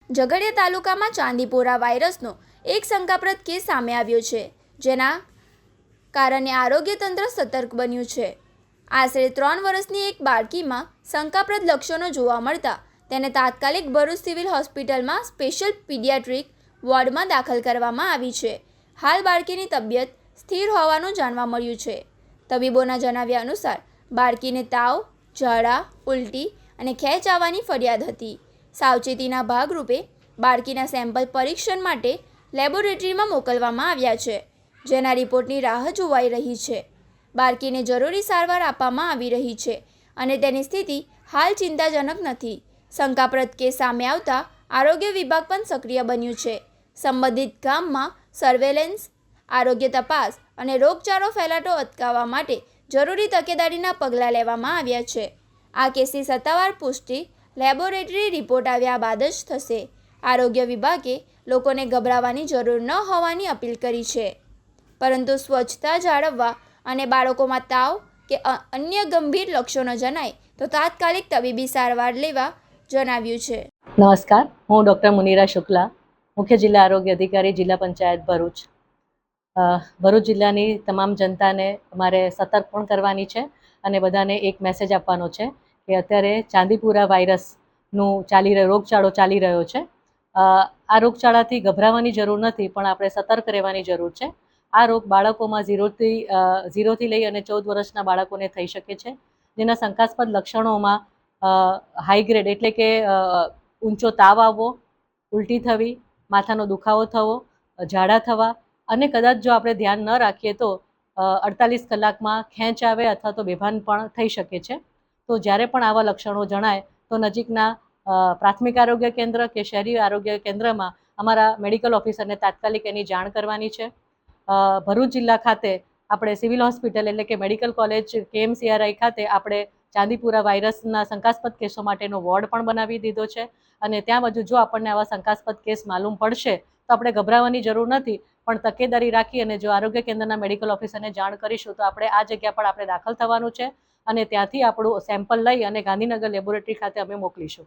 ઝઘડિયા તાલુકામાં ચાંદીપુરા વાયરસનો એક શંકાસ્પદ કેસ સામે આવ્યો છે, જેના કારણે આરોગ્ય તંત્ર સતર્ક બન્યું છે. આશરે 3 વર્ષની એક બાળકીમાં શંકાસ્પદ લક્ષણો જોવા મળતા તેને તાત્કાલિક ભરૂચ સિવિલ હોસ્પિટલમાં સ્પેશિયલ પીડિયાટ્રિક વોર્ડમાં દાખલ કરવામાં આવી છે. હાલ બાળકીની તબિયત સ્થિર હોવાનું જાણવા મળ્યું છે. તબીબોના જણાવ્યા અનુસાર બાળકીને તાવ, ઝાડા, ઉલટી અને ખેંચ આવવાની ફરિયાદ હતી. સાવચેતીના ભાગરૂપે બાળકીના સેમ્પલ પરીક્ષણ માટે લેબોરેટરીમાં મોકલવામાં આવ્યા છે, જેના રિપોર્ટની રાહ જોવાઈ રહી છે. બાળકીને જરૂરી સારવાર આપવામાં આવી રહી છે અને તેની સ્થિતિ હાલ ચિંતાજનક નથી. શંકાસ્પદ કેસ સામે આવતા આરોગ્ય વિભાગ પણ સક્રિય બન્યું છે. સંબંધિત ગામમાં સર્વેલન્સ, આરોગ્ય તપાસ અને રોગચાળો ફેલાતો અટકાવવા માટે જરૂરી તકેદારીના પગલાં લેવામાં આવ્યા છે. આ કેસની સત્તાવાર પુષ્ટિ લેબોરેટરી રિપોર્ટ આવ્યા બાદ જ થશે. આરોગ્ય વિભાગે લોકોને ગભરાવાની જરૂર ન હોવાની અપીલ કરી છે, પરંતુ સ્વચ્છતા જાળવવા અને બાળકોમાં તાવ કે અન્ય ગંભીર લક્ષણો જણાય તો તાત્કાલિક તબીબી સારવાર લેવા જણાવ્યું છે. નમસ્કાર, હું ડૉક્ટર મુનિરા શુક્લા, મુખ્ય જિલ્લા આરોગ્ય અધિકારી, જિલ્લા પંચાયત ભરૂચ. ભરૂચ જિલ્લાની તમામ જનતાને અમારે સતર્ક પણ કરવાની છે અને બધાને એક મેસેજ આપવાનો છે કે અત્યારે ચાંદીપુરા વાયરસનું રોગચાળો ચાલી રહ્યો છે. આ રોગચાળાથી ગભરાવાની જરૂર નથી, પણ આપણે સતર્ક રહેવાની જરૂર છે. આ રોગ બાળકોમાં 0થી લઈ અને 14 વર્ષના બાળકોને થઈ શકે છે, જેના શંકાસ્પદ લક્ષણોમાં હાઈ ગ્રેડ એટલે કે ઊંચો તાવ આવવો, ઉલટી થવી, માથાનો દુખાવો થવો, ઝાડા થવા અને કદાચ જો આપણે ધ્યાન ન રાખીએ તો 48 કલાકમાં ખેંચ આવે અથવા તો બેભાન પણ થઈ શકે છે. તો જ્યારે પણ આવા લક્ષણો જણાય તો નજીકના પ્રાથમિક આરોગ્ય કેન્દ્ર કે શહેરી આરોગ્ય કેન્દ્રમાં અમારા મેડિકલ ઓફિસરને તાત્કાલિક એની જાણ કરવાની છે. ભરૂચ જિલ્લા ખાતે આપણે સિવિલ હોસ્પિટલ એટલે કે મેડિકલ કોલેજ KMCRI ખાતે આપણે ચાંદીપુરા વાયરસના શંકાસ્પદ કેસો માટેનો વોર્ડ પણ બનાવી દીધો છે અને ત્યાં બાજુ જો આપણને આવા શંકાસ્પદ કેસ માલુમ પડશે તો આપણે ગભરાવાની જરૂર નથી, પણ તકેદારી રાખી અને જો આરોગ્ય કેન્દ્રના મેડિકલ ઓફિસરને જાણ કરીશું તો આપણે આ જગ્યા પર આપણે દાખલ થવાનું છે અને ત્યાંથી આપણું સેમ્પલ લઈ અને ગાંધીનગર લેબોરેટરી ખાતે અમે મોકલીશું.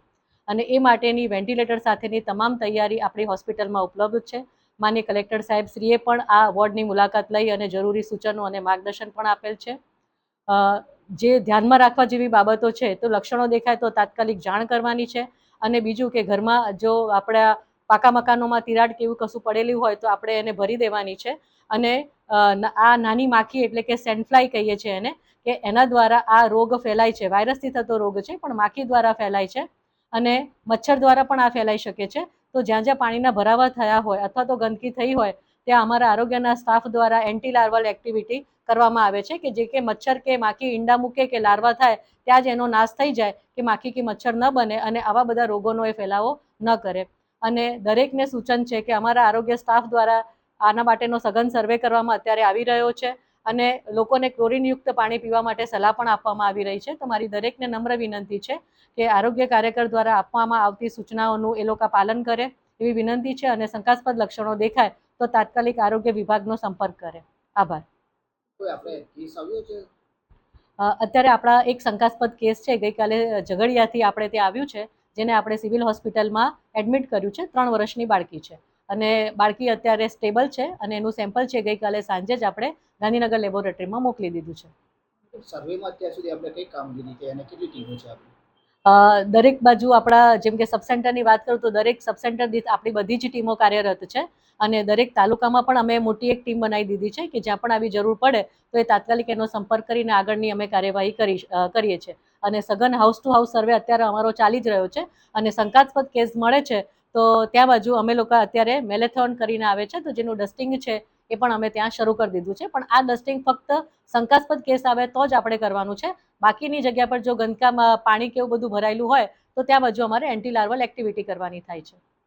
અને એ માટેની વેન્ટિલેટર સાથેની તમામ તૈયારી આપણી હોસ્પિટલમાં ઉપલબ્ધ છે. માનનીય કલેક્ટર સાહેબ શ્રીએ પણ આ વોર્ડની મુલાકાત લઈ અને જરૂરી સૂચનો અને માર્ગદર્શન પણ આપેલ છે. જે ધ્યાનમાં રાખવા જેવી બાબતો છે તો લક્ષણો દેખાય તો તાત્કાલિક જાણ કરવાની છે અને બીજું કે ઘરમાં જો આપણા પાકા મકાનોમાં તિરાડ કે એવું કશું પડેલું હોય તો આપણે એને ભરી દેવાની છે અને આ નાની માખી એટલે કે સેન્ડફ્લાય કહીએ છીએ એને, કે એના દ્વારા આ રોગ ફેલાય છે. વાયરસથી થતો રોગ છે પણ માખી દ્વારા ફેલાય છે અને મચ્છર દ્વારા પણ આ ફેલાઈ શકે છે. તો જ્યાં જ્યાં પાણીના ભરાવા થયા હોય અથવા તો ગંદકી થઈ હોય ત્યાં અમારા આરોગ્યના સ્ટાફ દ્વારા એન્ટી લાર્વલ એક્ટિવિટી કરવામાં આવે છે કે જે કે મચ્છર કે માખી ઈંડા મૂકે કે લાર્વા થાય ત્યાં જ એનો નાશ થઈ જાય, કે માખી કે મચ્છર ન બને અને આવા બધા રોગોનો એ ફેલાવો ન કરે. અને દરેકને સૂચન છે કે અમારા આરોગ્ય સ્ટાફ દ્વારા આના માટેનો સઘન સર્વે કરવામાં અત્યારે આવી રહ્યો છે અને લોકોને ક્લોરીનયુક્ત પાણી પીવા માટે સલાહ પણ આપવામાં આવી રહી છે. તમારી દરેકને નમ્ર વિનંતી છે કે આરોગ્ય કાર્યકર દ્વારા આપવામાં આવતી સૂચનાઓનું એ લોકો પાલન કરે એવી વિનંતી છે અને શંકાસ્પદ લક્ષણો દેખાય તો તાત્કાલિક આરોગ્ય વિભાગનો સંપર્ક કરે. આભાર. અત્યારે આપણા એક શંકાસ્પદ કેસ છે, ગઈકાલે ઝઘડિયાથી આપણે ત્યાં આવ્યું છે, જેને આપણે સિવિલ હોસ્પિટલમાં એડમિટ કર્યું છે. 3 વર્ષની બાળકી છે અને બાળકી અત્યારે સ્ટેબલ છે અને એનું સેમ્પલ છે ગઈકાલે સાંજે જ આપણે ગાંધીનગર લેબોરેટરીમાં મોકલી દીધું છે. સર્વેમાં અત્યાર સુધી આપણે કઈ કામગીરી છે અને કેટલી ટીમો છે આપણી? દરેક બાજુ આપણા જેમ કે સબ સેન્ટરની વાત કરું તો દરેક સબ સેન્ટર દીઠ આપણી બધી જ ટીમો કાર્યરત છે અને દરેક તાલુકામાં પણ અમે મોટી એક ટીમ બનાવી દીધી છે કે જ્યાં પણ આવી જરૂર પડે તો એ તાત્કાલિક એનો સંપર્ક કરીને આગળની અમે કાર્યવાહી કરીએ છીએ. અને સઘન હાઉસ ટુ હાઉસ સર્વે અત્યારે અમારો ચાલી જ રહ્યો છે અને શંકાસ્પદ કેસ મળે છે તો ત્યાં બાજુ અમે લોકો અત્યારે મેલેથોન કરીને આવે છે, તો જેનું ડસ્ટિંગ છે એ પણ અમે ત્યાં શરૂ કરી દીધું છે. પણ આ ડસ્ટિંગ ફક્ત શંકાસ્પદ કેસ આવે તો જ આપણે કરવાનું છે. બાકીની જગ્યા પર જો ગંદકામાં પાણી કે એવું બધું ભરાયેલું હોય તો ત્યાં બાજુ અમારે એન્ટી લાર્વલ એક્ટિવિટી કરવાની થાય છે.